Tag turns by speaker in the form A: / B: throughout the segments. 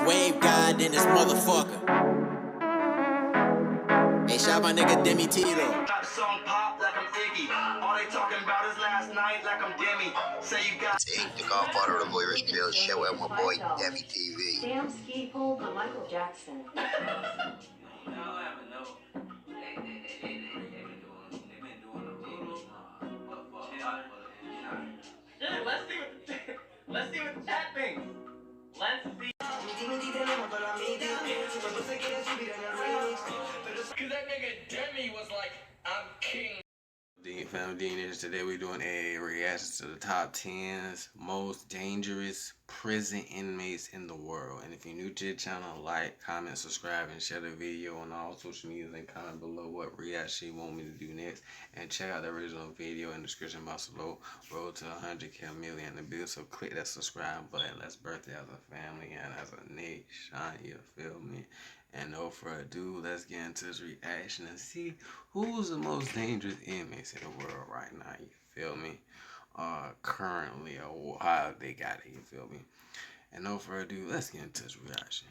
A: wave god in this motherfucker. Hey, shout my nigga Demi T though.
B: Song pop like I'm Iggy. All they talking about is last night like I'm Demi. Say you got
C: It's Ink, the godfather of Irish Drill Show, and my boy Demi TV.
D: Damn ski pole by Michael Jackson.
B: Let's see what the chat thinks. Let's see. Cause that nigga Demi was like, I'm king.
E: Family, today we're doing a reaction to the top 10s most dangerous prison inmates in the world. And if you're new to the channel, like, comment, subscribe, and share the video on all social media, and comment below what reaction you want me to do next. And check out the original video in the description box below. Road to 100K million in the bill, so click that subscribe button. Let's birth it as a family and as a nation, you feel me? And no further ado, let's get into this reaction and see who's the most dangerous inmates in the world right now, you feel me? Currently, or how they got it, you feel me? And no further ado, let's get into this reaction.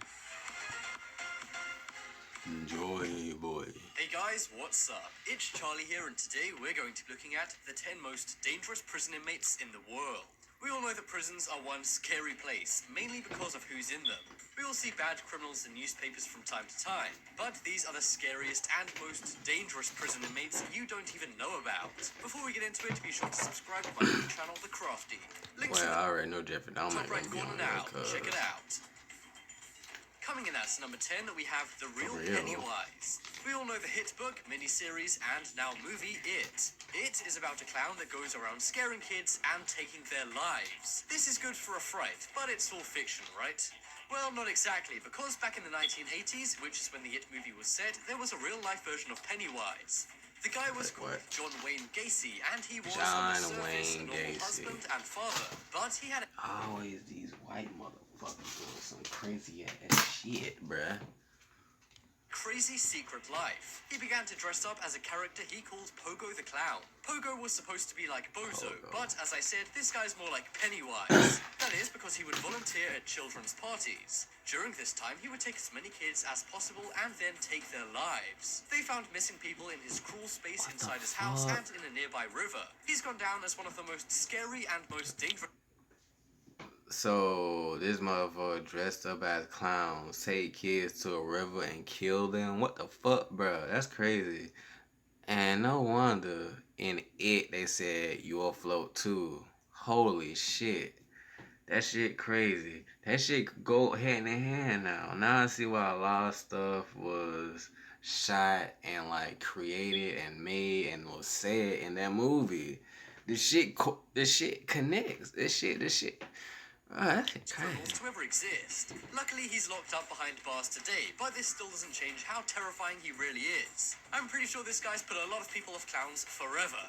E: Enjoy, boy.
F: Hey guys, what's up? It's Charlie here, and today we're going to be looking at the 10 most dangerous prison inmates in the world. We all know that prisons are one scary place, mainly because of who's in them. We all see bad criminals in newspapers from time to time, but these are the scariest and most dangerous prison inmates you don't even know about. Before we get into it, be sure to subscribe to my new channel, The Crafty. Links
E: I already know Jeffrey Dahmer.
F: top right corner now. Check it out. Coming in at number 10, we have The Real Pennywise. We all know the hit book, miniseries, and now movie It. It is about a clown that goes around scaring kids and taking their lives. This is good for a fright, but it's all fiction, right? Well, not exactly, because back in the 1980s, which is when the It movie was set, there was a real-life version of Pennywise. The guy was called John Wayne Gacy, and he was on the surface a normal husband and father, but he had
E: always these white motherfuckers doing some crazy ass shit, bruh.
F: Crazy secret life. He began to dress up as a character he called Pogo the Clown. Pogo was supposed to be like Bozo, but as I said, this guy's more like Pennywise. That is because he would volunteer at children's parties. During this time, he would take as many kids as possible and then take their lives. They found missing people in his crawl space inside his house and in a nearby river. He's gone down as one of the most scary and most dangerous.
E: So this motherfucker dressed up as clowns, take kids to a river and kill them. What the fuck, bro? That's crazy. And no wonder in It they said you'll float too. Holy shit. That shit crazy. That shit could go hand in hand now. Now I see why a lot of stuff was shot and like created and made and was said in that movie. This shit connects. This shit.
F: Criminals to ever exist. Luckily, he's locked up behind bars today, but this still doesn't change how terrifying he really is. I'm pretty sure this guy's put a lot of people off clowns forever.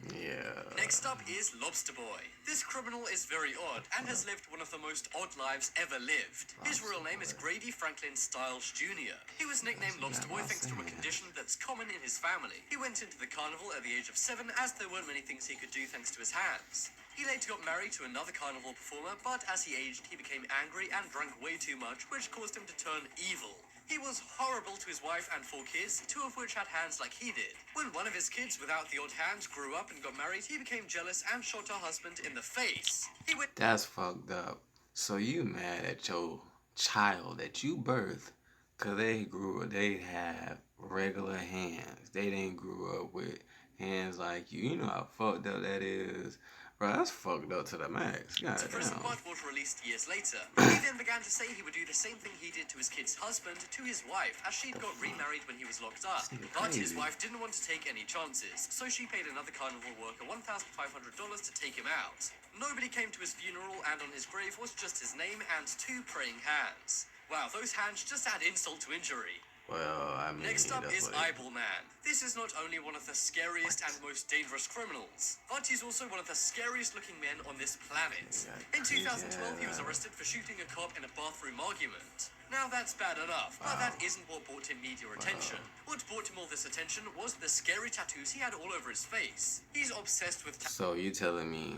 E: Yeah.
F: Next up is Lobster Boy. This criminal is very odd and has lived one of the most odd lives ever lived. His real name is Grady Franklin Stiles Jr. He was nicknamed Lobster Boy thanks to a condition that's common in his family. He went into the carnival at the age of 7 as there weren't many things he could do thanks to his hands. He later got married to another carnival performer, but as he aged, he became angry and drank way too much, which caused him to turn evil. He was horrible to his wife and 4 kids, 2 of which had hands like he did. When one of his kids without the odd hands grew up and got married, he became jealous and shot her husband in the face.
E: That's fucked up. So you mad at your child that you birthed because they have regular hands. They didn't grow up with hands like you. You know how fucked up that is. Bro, that's fucked up to the max. God damn.
F: Prison but was released years later. He then began to say he would do the same thing he did to his kid's husband to his wife, as she'd got remarried when he was locked up. But his wife didn't want to take any chances, so she paid another carnival worker $1,500 to take him out. Nobody came to his funeral, and on his grave was just his name and 2 praying hands. Wow, those hands just add insult to injury.
E: Well, I mean,
F: next up is Eyeball Man. This is not only one of the scariest and most dangerous criminals, but he's also one of the scariest looking men on this planet. In 2012, he was arrested for shooting a cop in a bathroom argument. Now that's bad enough, but that isn't what brought him media attention. What brought him all this attention was the scary tattoos he had all over his face. He's obsessed with
E: So you telling me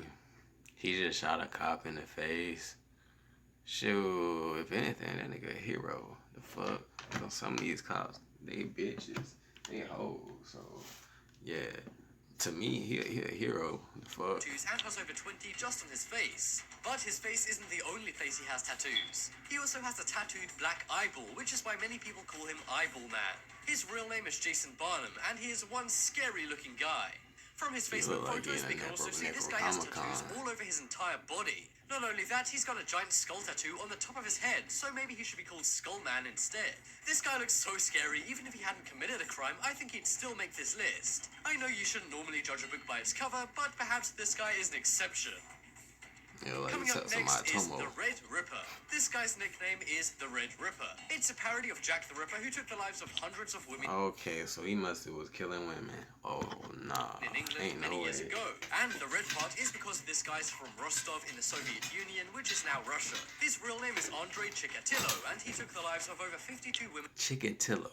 E: he just shot a cop in the face Shoot, if anything, that nigga a hero. The fuck? So some of these cops, they bitches, they hoes. So yeah, to me, he a hero. The fuck?
F: Tattoos and has over 20 just on his face. But his face isn't the only place he has tattoos. He also has a tattooed black eyeball, which is why many people call him Eyeball Man. His real name is Jason Barnum, and he is one scary looking guy. From his Facebook
E: look like
F: photos, we
E: he in
F: can
E: that
F: also see this
E: Necro
F: guy has
E: Comic
F: tattoos
E: Con.
F: all over his entire body. Not only that, he's got a giant skull tattoo on the top of his head, so maybe he should be called Skull Man instead. This guy looks so scary, even if he hadn't committed a crime, I think he'd still make this list. I know you shouldn't normally judge a book by its cover, but perhaps this guy is an exception.
E: Yeah, like
F: Coming up
E: some
F: next is
E: Tomo.
F: the Red Ripper. This guy's nickname is the Red Ripper. It's a parody of Jack the Ripper, who took the lives of hundreds of women
E: Okay, so he must have was killing women. Oh nah,
F: in England
E: ain't
F: many
E: no
F: years
E: way.
F: ago. And the red part is because this guy's from Rostov in the Soviet Union, which is now Russia. His real name is Andrei Chikatilo, and he took the lives of over 52 women
E: Chikatilo.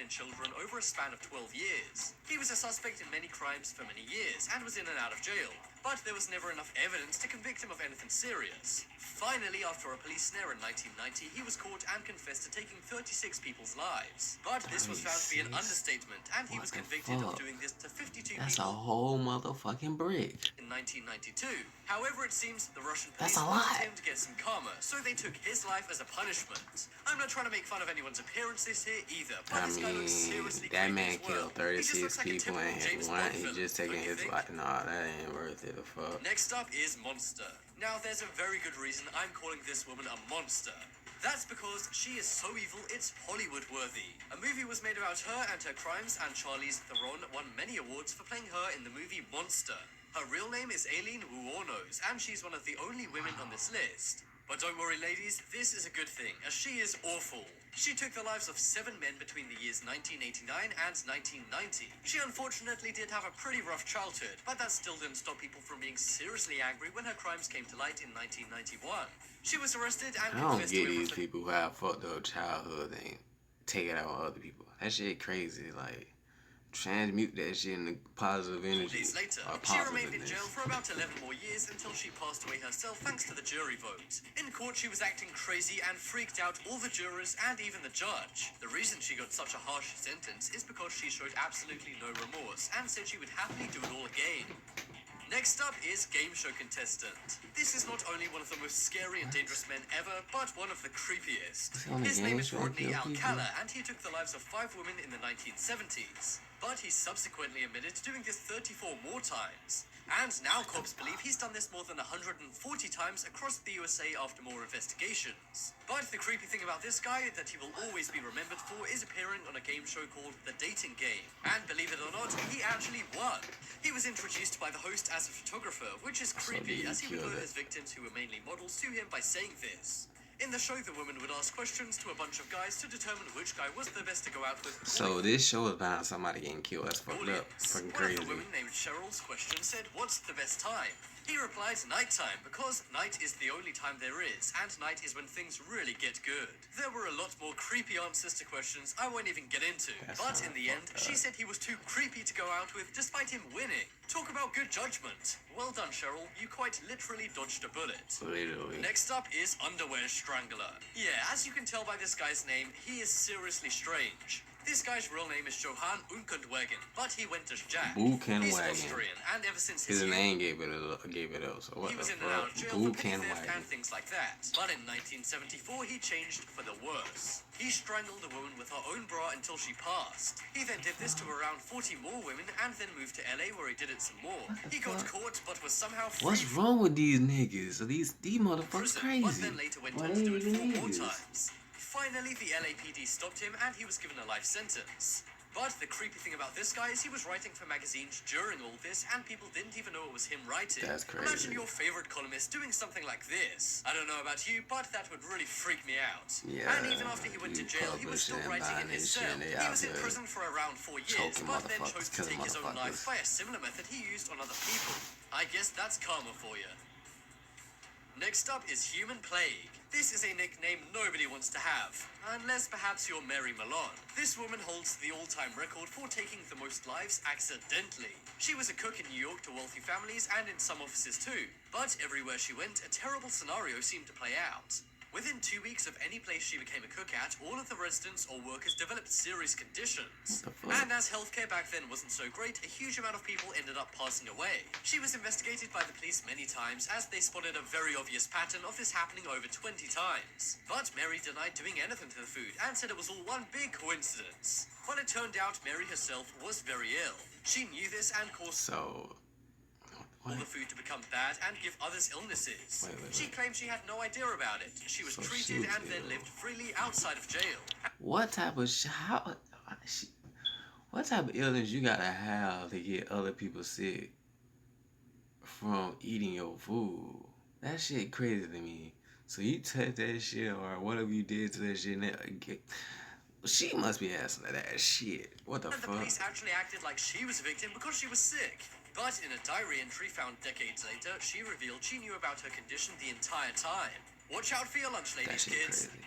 F: and children over a span of 12 years. He was a suspect in many crimes for many years and was in and out of jail, but there was never enough evidence to convict him of anything serious. Finally, after a police snare in 1990, he was caught and confessed to taking 36 people's lives. But this was found to be an
E: 36?
F: understatement, and he
E: What
F: was
E: the
F: convicted
E: fuck?
F: of doing this to 52
E: That's a
F: people
E: whole motherfucking brick.
F: in 1992. However, it seems the Russian
E: That's
F: police
E: a lot.
F: wanted him to get some karma, so they took his life as a punishment. I'm not trying to make fun of anyone's appearances here either, but
E: I
F: this guy looks
E: mean,
F: seriously
E: that
F: creepy
E: man
F: as well.
E: killed
F: He just
E: 36
F: looks like a
E: people
F: typical
E: and
F: James
E: one,
F: Bond
E: he
F: villain,
E: just taking
F: don't you
E: his
F: think?
E: life. Nah, that ain't worth it. The fuck.
F: Next up is Monster. Now, there's a very good reason I'm calling this woman a monster. That's because she is so evil, it's Hollywood worthy. A movie was made about her and her crimes, and Charlize Theron won many awards for playing her in the movie Monster. Her real name is Aileen Wuornos, and she's one of the only women on this list. But don't worry, ladies, this is a good thing, as she is awful. She took the lives of 7 men between the years 1989 and 1990. She unfortunately did have a pretty rough childhood, but that still didn't stop people from being seriously angry when her crimes came to light in 1991. She was arrested and
E: I don't
F: confessed
E: get
F: to
E: these
F: everything.
E: people who have fucked up childhood and take it out on other people. That shit crazy. Like, transmute that shit into positive
F: 4
E: energy.
F: days later,
E: or
F: she remained in
E: positiveness.
F: jail for about 11 more years until she passed away herself thanks to the jury vote. In court, she was acting crazy and freaked out all the jurors and even the judge. The reason she got such a harsh sentence is because she showed absolutely no remorse and said she would happily do it all again. Next up is game show contestant. This is not only one of the most scary and dangerous men ever, but one of the creepiest.
E: on the
F: His name
E: game
F: is
E: show and
F: Rodney
E: kill people?
F: Alcala, and he took the lives of 5 women in the 1970s. But he subsequently admitted to doing this 34 more times. And now cops believe he's done this more than 140 times across the USA after more investigations. But the creepy thing about this guy that he will always be remembered for is appearing on a game show called The Dating Game. And believe it or not, he actually won. He was introduced by the host as a photographer, which is creepy as he would
E: killed
F: lure
E: it.
F: his victims who were mainly models to him by saying this. In the show, the woman would ask questions to a bunch of guys to determine which guy was the best to go out with.
E: So this show is about somebody getting killed. That's fucked up. Fucking
F: One of
E: crazy.
F: the women named Cheryl's question said, "What's the best time?" He replied, "Nighttime, because night is the only time there is, and night is when things really get good." There were a lot more creepy answers to questions I won't even get into.
E: That's
F: But
E: not
F: in the end,
E: fucked
F: she
E: up.
F: said he was too creepy to go out with despite him winning. Talk about good judgment. Well done, Cheryl. You quite literally dodged a bullet.
E: Literally.
F: Next up is Underwear Strangler. Yeah, as you can tell by this guy's name, he is seriously strange. This guy's real name is Johann Unkendwagen, but he went as Jack.
E: Buchenwagen.
F: He's Austrian, and ever since
E: His
F: youth,
E: name gave it up. So what
F: he
E: the
F: was in and out
E: fuck?
F: of jail for petty theft and
E: Buchenwagen.
F: things like that. But in 1974, he changed for the worse. He strangled a woman with her own bra until she passed. He then did this to around 40 more women and then moved to LA where he did it some more. He got caught but was somehow free
E: What's
F: from
E: wrong with these niggas? So these motherfuckers
F: prison, but
E: crazy.
F: then later went
E: Why
F: on to
E: they
F: do it 4 more
E: niggas?
F: times. Finally, the LAPD stopped him and he was given a life sentence. But the creepy thing about this guy is he was writing for magazines during all this, and people didn't even know it was him writing.
E: That's crazy.
F: Imagine your favorite columnist doing something like this. I don't know about you, but that would really freak me out.
E: Yeah,
F: And even after he went to
E: you
F: jail, he was still
E: publishing and
F: writing in
E: buying
F: his
E: this shit,
F: cell.
E: and they
F: He
E: out
F: was in
E: here
F: prison for around 4 years,
E: choking
F: but then chose
E: motherfuckers,
F: to take
E: killing
F: his own life
E: motherfuckers.
F: by a similar method he used on other people. I guess that's karma for you. Next up is Human Plague. This is a nickname nobody wants to have, unless perhaps you're Mary Malone. This woman holds the all-time record for taking the most lives accidentally. She was a cook in New York to wealthy families and in some offices too. But everywhere she went, a terrible scenario seemed to play out. Within 2 weeks of any place she became a cook at, all of the residents or workers developed serious conditions. And as healthcare back then wasn't so great, a huge amount of people ended up passing away. She was investigated by the police many times as they spotted a very obvious pattern of this happening over 20 times. But Mary denied doing anything to the food and said it was all one big coincidence. Well, it turned out Mary herself was very ill. She knew this and caused all the food to become bad and give others illnesses. She claimed she had no idea about it. She was treated and then lived freely outside of jail.
E: What type of what type of illness you gotta have to get other people sick from eating your food? That shit crazy to me. So you touch that shit or whatever you did to that shit, she must be asking that shit. What the fuck?
F: The police actually acted like she was a victim because she was sick. But in a diary entry found decades later, she revealed she knew about her condition the entire time. Watch out for your lunch, ladies, kids.
E: Crazy.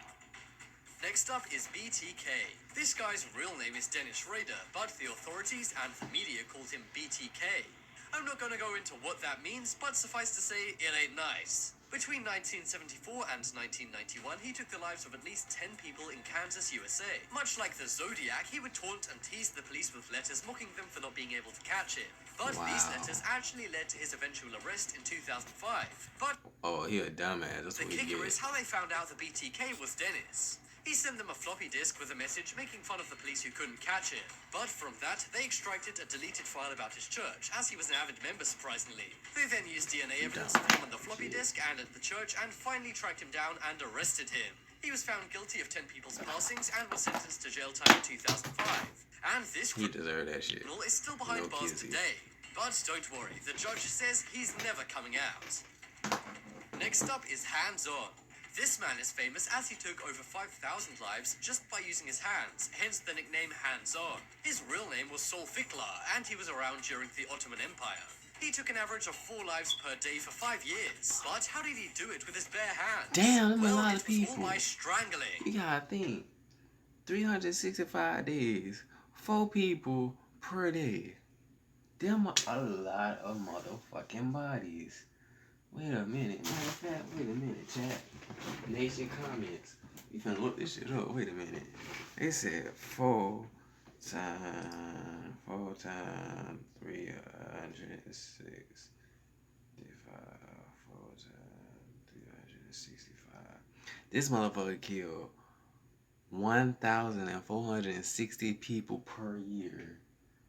F: Next up is BTK. This guy's real name is Dennis Rader, but the authorities and the media called him BTK. I'm not gonna go into what that means, but suffice to say, it ain't nice. Between 1974 and 1991, he took the lives of at least 10 people in Kansas, USA. Much like the Zodiac, he would taunt and tease the police with letters mocking them for not being able to catch him. But these letters actually led to his eventual arrest in 2005. But
E: he a dumbass. That's
F: the
E: what he
F: kicker
E: get.
F: is how they found out the BTK was Dennis. He sent them a floppy disk with a message making fun of the police who couldn't catch him. But from that, they extracted a deleted file about his church, as he was an avid member, surprisingly. They then used DNA evidence of him on the floppy disk and at the church, and finally tracked him down and arrested him. He was found guilty of 10 people's passings and was sentenced to jail time in 2005. And this
E: deserved that shit.
F: criminal is still behind bars today. But don't worry, the judge says he's never coming out. Next up is Hands On. This man is famous as he took over 5,000 lives just by using his hands, hence the nickname Hands On. His real name was Solfiklar, and he was around during the Ottoman Empire. He took an average of 4 lives per day for 5 years. But how did he do it with his bare hands?
E: Damn,
F: well,
E: a lot
F: it
E: of
F: was
E: people.
F: all by strangling.
E: You gotta think. 365 days, 4 people per day. Them a lot of motherfucking bodies. Wait a minute, matter of fact, wait a minute, chat. Nation comments. You finna look this shit up. Wait a minute. They said 4 times 306 divided 4 times 365. This motherfucker killed 1,460 people per year.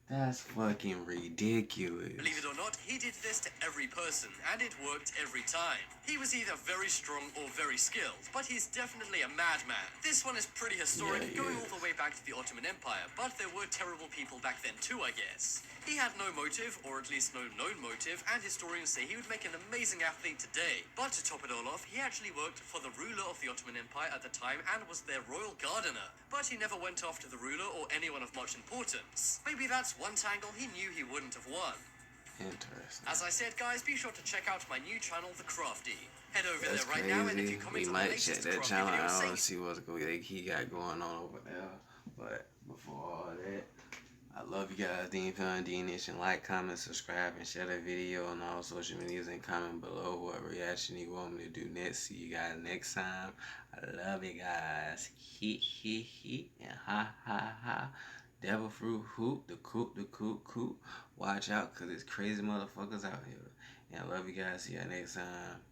E: That's fucking ridiculous.
F: Believe it or not, he did this to every person, and it worked every time. He was either very strong or very skilled, but he's definitely a madman. This one is pretty historic, going all the way back to the Ottoman Empire, but there were terrible people back then too, I guess. He had no motive, or at least no known motive, and historians say he would make an amazing athlete today. But to top it all off, he actually worked for the ruler of the Ottoman Empire at the time and was their royal gardener. But he never went after the ruler or anyone of much importance. Maybe that's one tangle he knew he wouldn't have won.
E: Interesting.
F: As I said, guys, be sure to check out my new channel, The Crafty. Head over
E: That's
F: there right
E: crazy.
F: now, and if you comment
E: We
F: on
E: might
F: the
E: check
F: latest
E: that
F: Crafty
E: channel
F: video,
E: out
F: say
E: and see what's he got going on over there. But before all that, I love you guys. Nation. Like, comment, subscribe, and share the video on all social medias and comment below what reaction you want me to do next. See you guys next time. I love you guys. He, and ha, ha, ha. Devil fruit hoop, the coop. Watch out, cause it's crazy motherfuckers out here. And I love you guys. See you next time.